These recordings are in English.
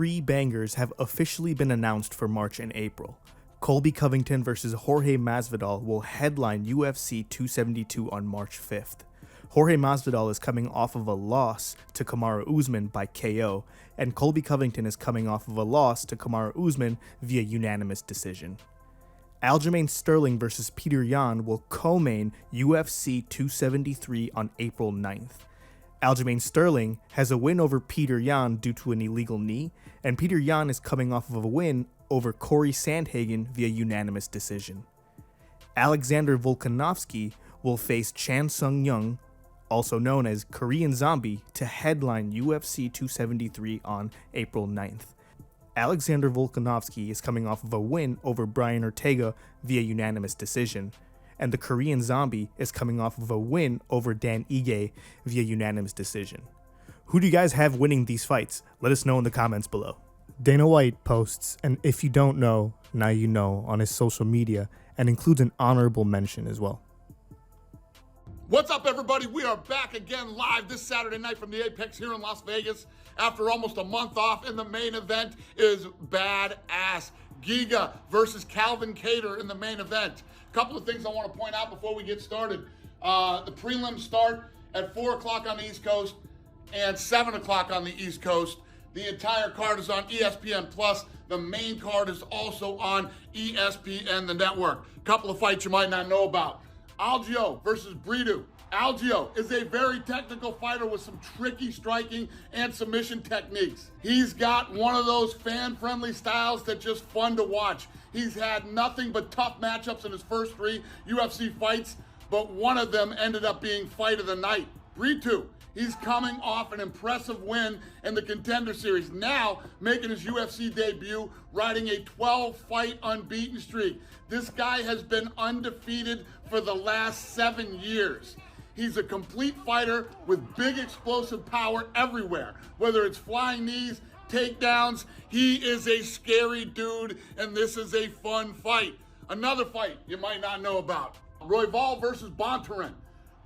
3 bangers have officially been announced for March and April. Colby Covington versus Jorge Masvidal will headline UFC 272 on March 5th. Jorge Masvidal is coming off of a loss to Kamaru Usman by KO, and Colby Covington is coming off of a loss to Kamaru Usman via unanimous decision. Aljamain Sterling versus Petr Yan will co-main UFC 273 on April 9th. Aljamain Sterling has a win over Petr Yan due to an illegal knee, and Petr Yan is coming off of a win over Corey Sandhagen via unanimous decision. Alexander Volkanovski will face Chan Sung Jung, also known as Korean Zombie, to headline UFC 273 on April 9th. Alexander Volkanovski is coming off of a win over Brian Ortega via unanimous decision, and the Korean Zombie is coming off of a win over Dan Ige via unanimous decision. Who do you guys have winning these fights? Let us know in the comments below. Dana White posts, and if you don't know, now you know, on his social media, and includes an honorable mention as well. What's up, everybody? We are back again live this Saturday night from the Apex here in Las Vegas. After almost a month off, and the main event is badass. Giga versus Calvin Kattar in the main event. A couple of things I want to point out before we get started. The prelims start at 4 o'clock on the East Coast and 7 o'clock on the East Coast. The entire card is on ESPN+. The main card is also on ESPN, the network. A couple of fights you might not know about. Aljo versus Breedu. Aljo is a very technical fighter with some tricky striking and submission techniques. He's got one of those fan-friendly styles that's just fun to watch. He's had nothing but tough matchups in his first 3 UFC fights, but one of them ended up being fight of the night. Breedu, he's coming off an impressive win in the Contender Series, now making his UFC debut, riding a 12-fight unbeaten streak. This guy has been undefeated for the last 7 years. He's a complete fighter with big explosive power everywhere, whether it's flying knees, takedowns. He is a scary dude, and this is a fun fight. Another fight you might not know about, Royval versus Bontorin.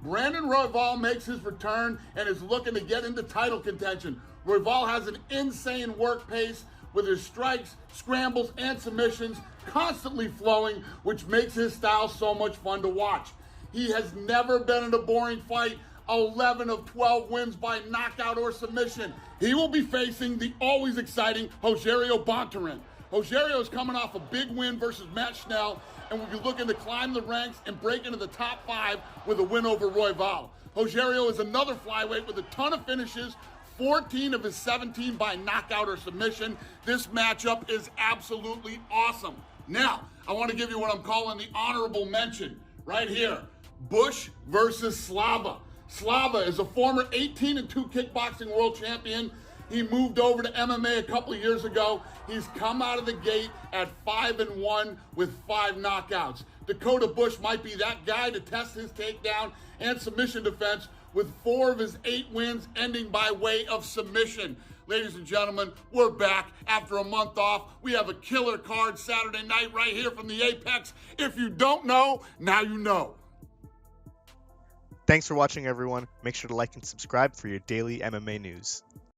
Brandon Royval makes his return and is looking to get into title contention. Royval has an insane work pace with his strikes, scrambles, and submissions constantly flowing, which makes his style so much fun to watch. He has never been in a boring fight, 11 of 12 wins by knockout or submission. He will be facing the always exciting Rogerio Bontorin. Rogerio is coming off a big win versus Matt Schnell and will be looking to climb the ranks and break into the top 5 with a win over Royval. Rogerio is another flyweight with a ton of finishes, 14 of his 17 by knockout or submission. This matchup is absolutely awesome. Now, I want to give you what I'm calling the honorable mention right here. Bush versus Slava. Slava is a former 18-2 kickboxing world champion. He moved over to MMA a couple of years ago. He's come out of the gate at 5-1 with 5 knockouts. Dakota Bush might be that guy to test his takedown and submission defense, with 4 of his 8 wins ending by way of submission. Ladies and gentlemen, we're back after a month off. We have a killer card Saturday night right here from the Apex. If you don't know, now you know. Thanks for watching, everyone. Make sure to like and subscribe for your daily MMA news.